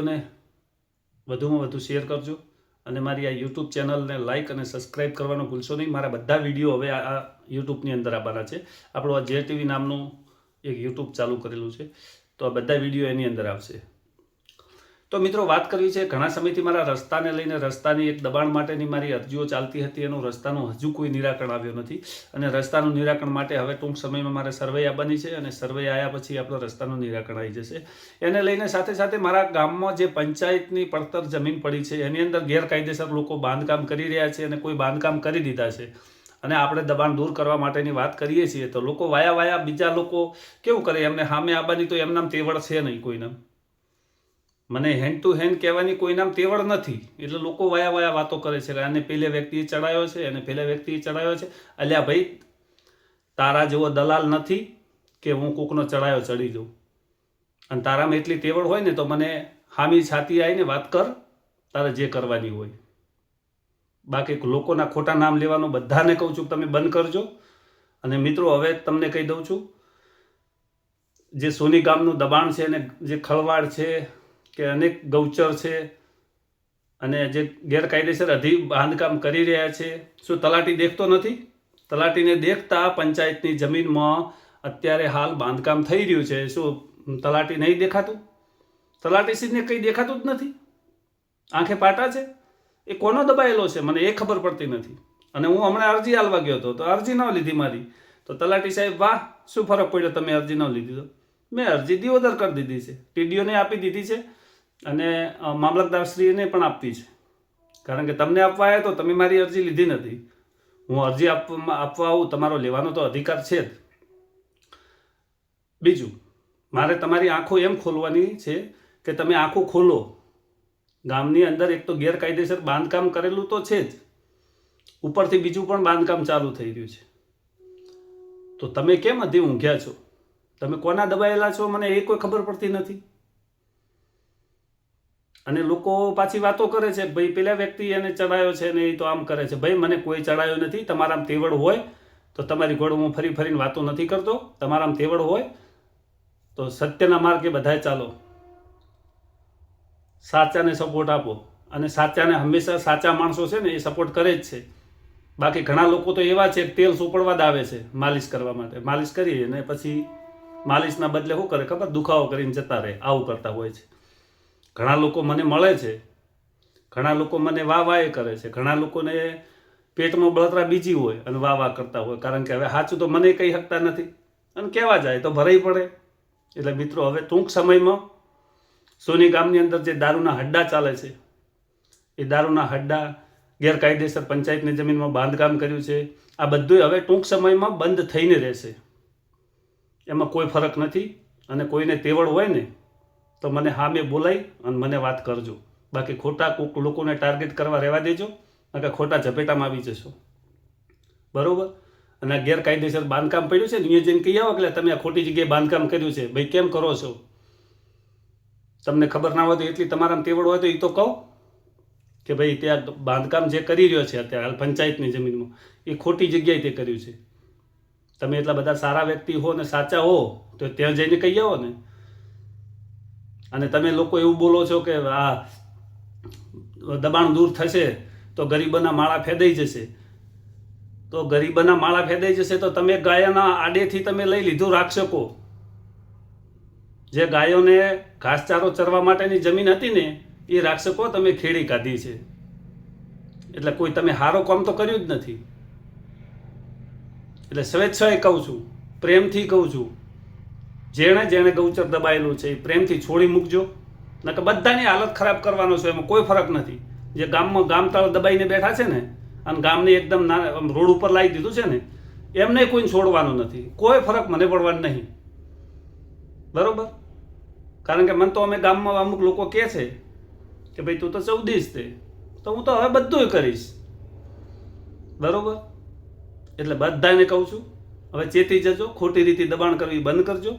ને વધુમાં વધુ શેર કરજો અને મારી આ યુટ્યુબ ચેનલને લાઇક અને સબસ્ક્રાઇબ કરવાનું ભૂલશો નહીં. મારા બધા વિડીયો હવે આ યુટ્યુબની અંદર આવવાના છે. આપણું આ જે ટીવી નામનું એક યુટ્યુબ ચાલુ કરેલું છે, તો આ બધા વિડીયો એની અંદર આવશે. તો મિત્રો, વાત કરવી છે, ઘણા સમયથી મારા રસ્તાને લઈને રસ્તાની એક દબાણ માટેની મારી અરજીઓ ચાલતી હતી. એનું રસ્તાનું હજુ કોઈ નિરાકરણ આવ્યો નથી અને રસ્તાનું નિરાકરણ માટે હવે ટૂંક સમયમાં મારે સર્વે આવવાની છે અને સર્વે આવ્યા પછી આપણો રસ્તાનું નિરાકરણ આવી જશે. એને લઈને સાથે સાથે મારા ગામમાં જે પંચાયતની પડતર જમીન પડી છે એની અંદર ગેરકાયદેસર લોકો બાંધકામ કરી રહ્યા છે અને કોઈ બાંધકામ કરી દીધા છે અને આપણે દબાણ દૂર કરવા માટેની વાત કરીએ છીએ તો લોકો વાયા બીજા લોકો કેવું કરે, એમને સામે આવવાની તો એમનામ તેવડ છે નહીં કોઈના. મને હેન્ડ ટુ હેન્ડ કહેવાની કોઈ નામ તેવડ નથી, એટલે લોકો વાયા વાતો કરે છે કે આને પેલે વ્યક્તિએ ચડાવ્યો છે અને પેલા વ્યક્તિએ ચડાવ્યો છે. અલ્યા ભાઈ, તારા જેવો દલાલ નથી કે હું કોકનો ચડાયો ચડી જાઉં. અને તારામાં એટલી તેવડ હોય ને તો મને હામી છાતી આવીને વાત કર, તારે જે કરવાની હોય. બાકી લોકોના ખોટા નામ લેવાનું બધાને કહું છું તમે બંધ કરજો. અને મિત્રો, હવે તમને કહી દઉં છું, જે સોની ગામનું દબાણ છે અને જે ખળવાડ છે કે અનેક ગૌચર છે અને જે ગેરકાયદેસર બાંધકામ કરી રહ્યા છે, શું તલાટી દેખતો નથી? તલાટીને દેખતા પંચાયતની જમીનમાં અત્યારે હાલ બાંધકામ થઈ રહ્યું છે. શું તલાટી નહીં દેખાતું? તલાટીશ્રીને કંઈ દેખાતું જ નથી? આંખે પાટા છે? એ કોનો દબાયેલો છે મને એ ખબર પડતી નથી. અને હું હમણાં અરજી આલવા ગયો હતો તો અરજી ન લીધી મારી. તો તલાટી સાહેબ, વાહ, શું ફરક પડ્યો તમે અરજી ન લીધી તો? મેં અરજી દિયોદર કરી દીધી છે, ટીડીઓને આપી દીધી છે અને મામલતદારશ્રીને પણ આપવી છે. કારણ કે તમને આપવા આવ્યા તો તમે મારી અરજી લીધી નથી. હું અરજી આપવા આવું, તમારો લેવાનો તો અધિકાર છે જ. બીજું, મારે તમારી આંખો એમ ખોલવાની છે કે તમે આંખો ખોલો. ગામની અંદર એક તો ગેરકાયદેસર બાંધકામ કરેલું તો છે જ, ઉપરથી બીજું પણ બાંધકામ ચાલુ થઈ રહ્યું છે. તો તમે કેમ હજી ઊંઘ્યા છો? તમે કોના દબાયેલા છો મને એ કોઈ ખબર પડતી નથી. અને લોકો પાછી વાતો કરે છે, ભાઈ પેલા વ્યક્તિ એને ચડાયો છે ને એ તો આમ કરે છે. ભાઈ, મને કોઈ ચડાયો નથી. તમારામાં તેવડ હોય તો તમારી ઘોડ હું ફરીને વાતો નથી કરતો. તમારામાં તેવડ હોય તો સત્યના માર્ગે બધાય ચાલો, સાચાને સપોર્ટ આપો. અને સાચાને હંમેશા સાચા માણસો છે ને એ સપોર્ટ કરે જ છે. બાકી ઘણા લોકો તો એવા છે તેલ સોપડવા જ આવે છે માલિશ કરવા માટે. માલિશ કરી અને પછી માલિશના બદલે શું કરે ખબર? દુખાવો કરીને જતા રહે. આવું કરતા હોય છે. ઘણા લોકો મને મળે છે, ઘણા લોકો મને વાહ કરે છે, ઘણા લોકોને પેટમાં બળતરા બીજી હોય અને વાહ કરતા હોય. કારણ કે હવે સાચું તો મને કહી શકતા નથી અને કહેવા જાય તો ભરાઈ પડે. એટલે મિત્રો, હવે ટૂંક સમયમાં સોની ગામની અંદર જે દારૂના હડ્ડા ચાલે છે, એ દારૂના હડ્ડા, ગેરકાયદેસર પંચાયતની જમીનમાં બાંધકામ કર્યું છે, આ બધું હવે ટૂંક સમયમાં બંધ થઈને રહેશે. એમાં કોઈ ફરક નથી. અને કોઈને તેવડ હોય ને તો મને સામે બોલાવી અને મને વાત કરજો. બાકી ખોટા કોક લોકોને ટાર્ગેટ કરવા રહેવા દેજો, કે ખોટા ઝપેટામાં આવી જશો. બરોબર? અને ગેરકાયદેસર બાંધકામ પડ્યું છે ને, અહીંયા જઈને કહી આવો કે તમે આ ખોટી જગ્યાએ બાંધકામ કર્યું છે. ભાઈ, કેમ કરો છો? તમને ખબર ના હોય તો એટલી તમારામાં તેવડ હોય તો એ તો કહો કે ભાઈ ત્યાં બાંધકામ જે કરી રહ્યો છે અત્યારે હાલ પંચાયતની જમીનમાં એ ખોટી જગ્યાએ તે કર્યું છે. તમે એટલા બધા સારા વ્યક્તિ હો ને સાચા હો તો ત્યાં જઈને કહી આવો ને. અને તમે લોકો એવું બોલો છો કે આ દબાણ દૂર થશે તો ગરીબોના માળા ફેદાઈ જશે. તો ગરીબોના માળા ફેદાઈ જશે તો તમે ગાયોના આડેથી તમે લઈ લીધું રાક્ષકો. જે ગાયોને ઘાસચારો ચરવા માટેની જમીન હતી ને એ રાક્ષકો તમે ખેડી કાઢી છે. એટલે કોઈ તમે સારો કામ તો કર્યું જ નથી. એટલે સ્વેચ્છાએ કહું છું, પ્રેમથી કહું છું, જેણે ગૌચર દબાયેલું છે એ પ્રેમથી છોડી મૂકજો. નકર બધાની હાલત ખરાબ કરવાનો છે, એમાં કોઈ ફરક નથી. જે ગામમાં ગામતળ દબાઈને બેઠા છે ને અને ગામને એકદમ રોડ ઉપર લાવી દીધું છે ને એમને કોઈને છોડવાનું નથી. કોઈ ફરક મને પડવાનો નહીં. બરોબર? કારણ કે મને તો અમે ગામમાં અમુક લોકો કહે છે કે ભાઈ તું તો 14 તે, તો હું તો હવે બધું કરીશ. બરોબર? એટલે બધાને કહું છું, હવે ચેતી જજો. ખોટી રીતે દબાણ કરવી બંધ કરજો.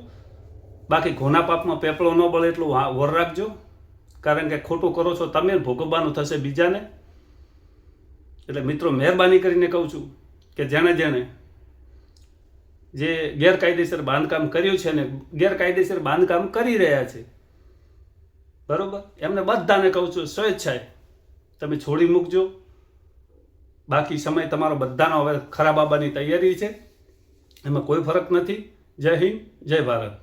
બાકી ઘોના પાપમાં પેપળો ન બળે એટલું વર રાખજો. કારણ કે ખોટું કરો છો તમે, ભોગવવાનું થશે બીજાને. એટલે મિત્રો, મહેરબાની કરીને કહું છું કે જેણે જે ગેરકાયદેસર બાંધકામ કર્યું છે ને ગેરકાયદેસર બાંધકામ કરી રહ્યા છે બરાબર, એમને બધાને કહું છું સ્વેચ્છાએ તમે છોડી મૂકજો. બાકી સમય તમારો બધાનો હવે ખરાબ આવવાની તૈયારી છે, એમાં કોઈ ફરક નથી. જય હિન્દ, જય ભારત.